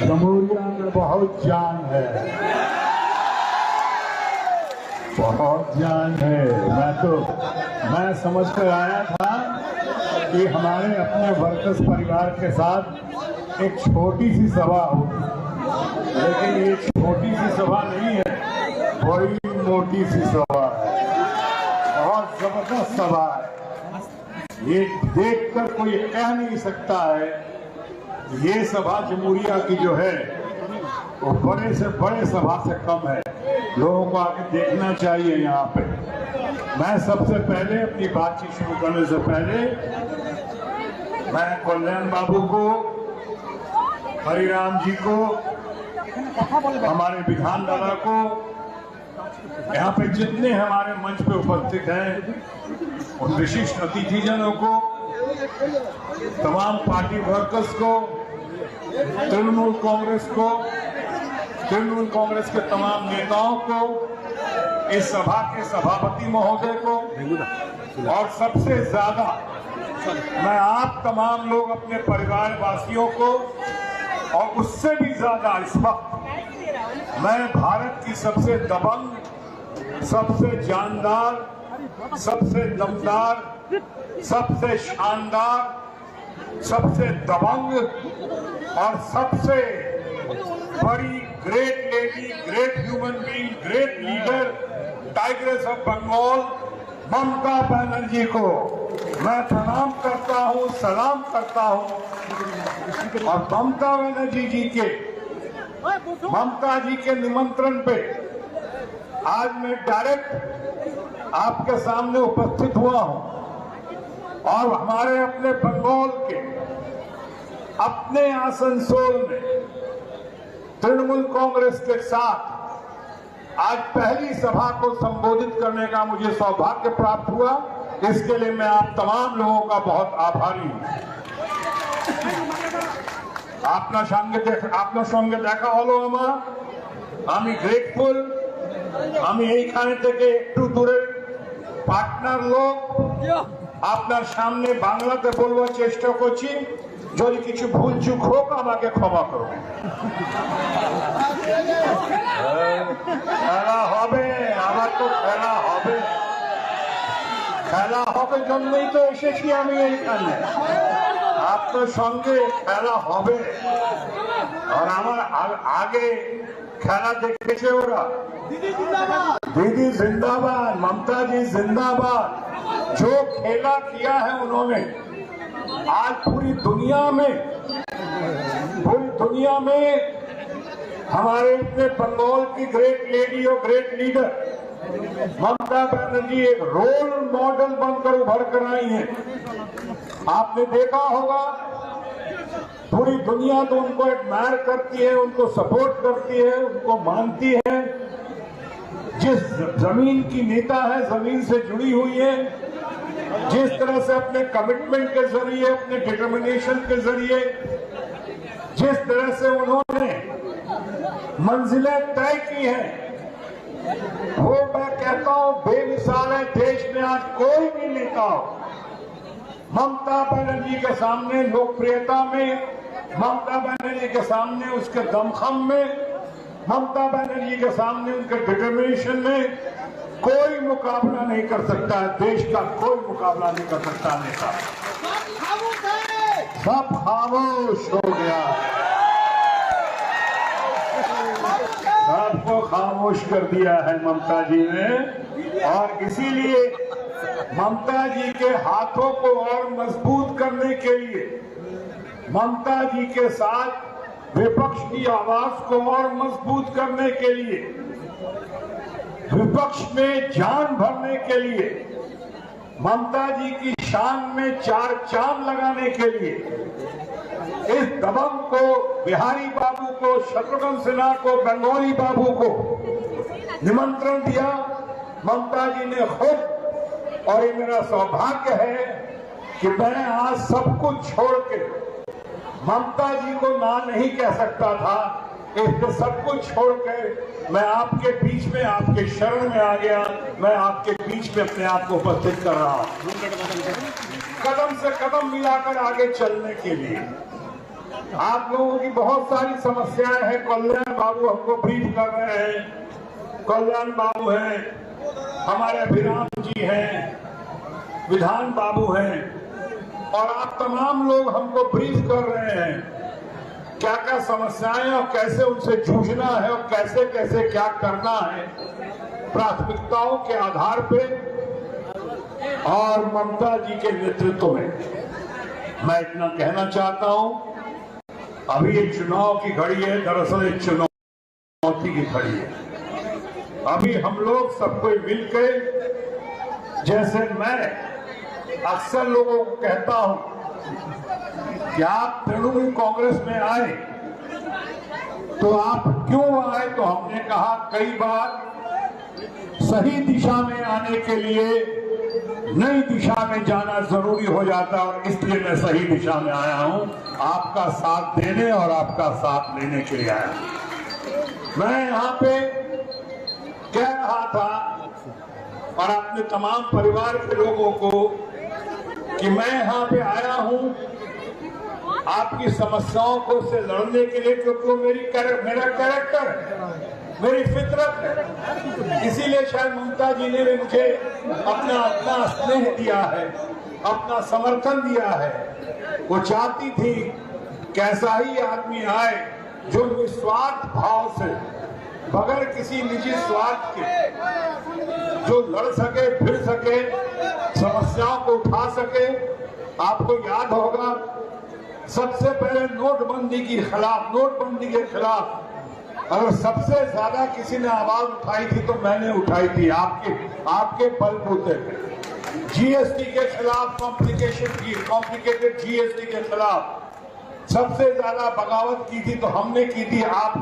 जमहूरिया में बहुत जान है, बहुत जान है। मैं समझ कर आया था कि हमारे अपने वर्कर्स परिवार के साथ एक छोटी सी सभा होगी, लेकिन ये छोटी सी सभा नहीं है, बड़ी मोटी सी सभा है, बहुत जबरदस्त सभा है। ये देखकर कोई कह नहीं सकता है ये सभा जमहूरिया की जो है वो बड़े से बड़े सभा से कम है। लोगों को आके देखना चाहिए यहाँ पे। मैं सबसे पहले अपनी बातचीत शुरू करने से पहले मैं कल्याण बाबू को, हरिराम जी को, हमारे विधान दादा को, यहाँ पे जितने हमारे मंच पे उपस्थित हैं उन विशिष्ट अतिथिजनों को, तमाम पार्टी वर्कर्स को, तृणमूल कांग्रेस के तमाम नेताओं को, इस सभा के सभापति महोदय को, और सबसे ज्यादा मैं आप तमाम लोग अपने परिवार वासियों को, और उससे भी ज्यादा इस वक्त मैं भारत की सबसे दबंग, सबसे जानदार, सबसे दमदार, सबसे शानदार, सबसे दबंग और सबसे बड़ी great lady, great human being, great leader, tigress of Bengal Mamata Banerjee को मैं प्रणाम करता हूं, सलाम करता हूं। और ममता बनर्जी जी के निमंत्रण पे आज मैं डायरेक्ट आपके सामने उपस्थित हुआ हूं, और हमारे अपने बंगाल के अपने आसनसोल में तृणमूल कांग्रेस के साथ आज पहली सभा को संबोधित करने का मुझे सौभाग्य प्राप्त हुआ। इसके लिए मैं आप तमाम लोगों का बहुत आभारी हूं। আপনার সঙ্গে দেখা হলো আমার, আমি গ্রেটফুল। আমি এইখানে থেকে একটু দূরে পাটনার লোক, আপনার সামনে বাংলাতে বলবার চেষ্টা করছি, যদি কিছু ভুল চুক হোক আমাকে ক্ষমা করবেন। খেলা হবে, আবার তো খেলা হবে, খেলা হবে জন্যই তো এসেছি আমি এইখানে। আপনার সঙ্গে খেলা হবে, আর আমার আগে খেলা দেখেছে ওরা। दीदी जिंदाबाद, ममता जी जिंदाबाद। जो खेला किया है उन्होंने, आज पूरी दुनिया में हमारे अपने बंगाल की ग्रेट लेडी और ग्रेट लीडर ममता बनर्जी एक रोल मॉडल बनकर उभर कर आई हैं। आपने देखा होगा पूरी दुनिया तो उनको एडमायर करती है, उनको सपोर्ट करती है, उनको मानती है। जिस जमीन की नेता है, जमीन से जुड़ी हुई है, जिस तरह से अपने कमिटमेंट के जरिए, अपने डिटर्मिनेशन के जरिए, जिस तरह से उन्होंने मंजिलें तय की हैं, वो मैं कहता हूं बेमिसाल है। देश में आज कोई भी नेता ममता बनर्जी के सामने लोकप्रियता में, ममता बनर्जी के सामने उसके दमखम में, ममता बनर्जी के सामने उनके डिटर्मिनेशन में कोई मुकाबला नहीं कर सकता है। देश का कोई मुकाबला नहीं कर सकता नेता। सब खामोश हो गया, सबको खामोश कर दिया है ममता जी ने। और इसीलिए ममता जी के हाथों को और मजबूत करने के लिए, ममता जी के साथ विपक्ष की आवाज को और मजबूत करने के लिए, विपक्ष में जान भरने के लिए, ममता जी की शान में चार चांद लगाने के लिए इस दबंग को, बिहारी बाबू को, शत्रुघ्न सिन्हा को, बंगाली बाबू को निमंत्रण दिया ममता जी ने खुद। और ये मेरा सौभाग्य है कि मैं आज सब कुछ छोड़ के ममता जी को ना नहीं कह सकता था, इसलिए सब कुछ छोड़ के मैं आपके बीच में, आपके शरण में आ गया। मैं आपके बीच में अपने आप को उपस्थित कर रहा हूं। कदम से कदम मिलाकर आगे चलने के लिए। आप लोगों की बहुत सारी समस्याएं हैं। कल्याण बाबू हमको ब्रीफ कर रहे हैं। कल्याण बाबू हैं, हमारे अभिराम जी हैं, विधान बाबू हैं, और आप तमाम लोग हमको ब्रीफ कर रहे हैं क्या क्या समस्याएं और कैसे उनसे जूझना है और कैसे कैसे क्या करना है प्राथमिकताओं के आधार पे। और ममता जी के नेतृत्व में मैं इतना कहना चाहता हूं, अभी एक चुनाव की घड़ी है, दरअसल एक चुनौती की घड़ी है। अभी हम लोग सबको मिलकर, जैसे मैं अक्सर लोगों को कहता हूं कि आप तृणमूल कांग्रेस में आए तो आप क्यों आए, तो हमने कहा कई बार सही दिशा में आने के लिए नई दिशा में जाना जरूरी हो जाता है, और इसलिए मैं सही दिशा में आया हूं, आपका साथ देने और आपका साथ लेने के लिए आया। मैं यहाँ पे कह रहा था और अपने तमाम परिवार के लोगों को कि मैं यहाँ पे आया हूं आपकी समस्याओं को से लड़ने के लिए, क्योंकि मेरा कैरेक्टर है, मेरी फितरत है। इसीलिए शायद ममता जी ने मुझे अपना स्नेह दिया है, अपना समर्थन दिया है। वो चाहती थी कैसा ही आदमी आए जो निस्वार्थ भाव से, बगैर किसी निजी स्वार्थ के, जो लड़ सके, फिर सके, समस्याओं को उठा सके। आपको याद होगा सबसे पहले नोटबंदी के खिलाफ अगर सबसे ज्यादा किसी ने आवाज उठाई थी तो मैंने उठाई थी, आपके बलबूते पे। जीएसटी के खिलाफ, कॉम्प्लिकेटेड जीएसटी के खिलाफ सबसे ज्यादा बगावत की थी तो हमने की थी आपके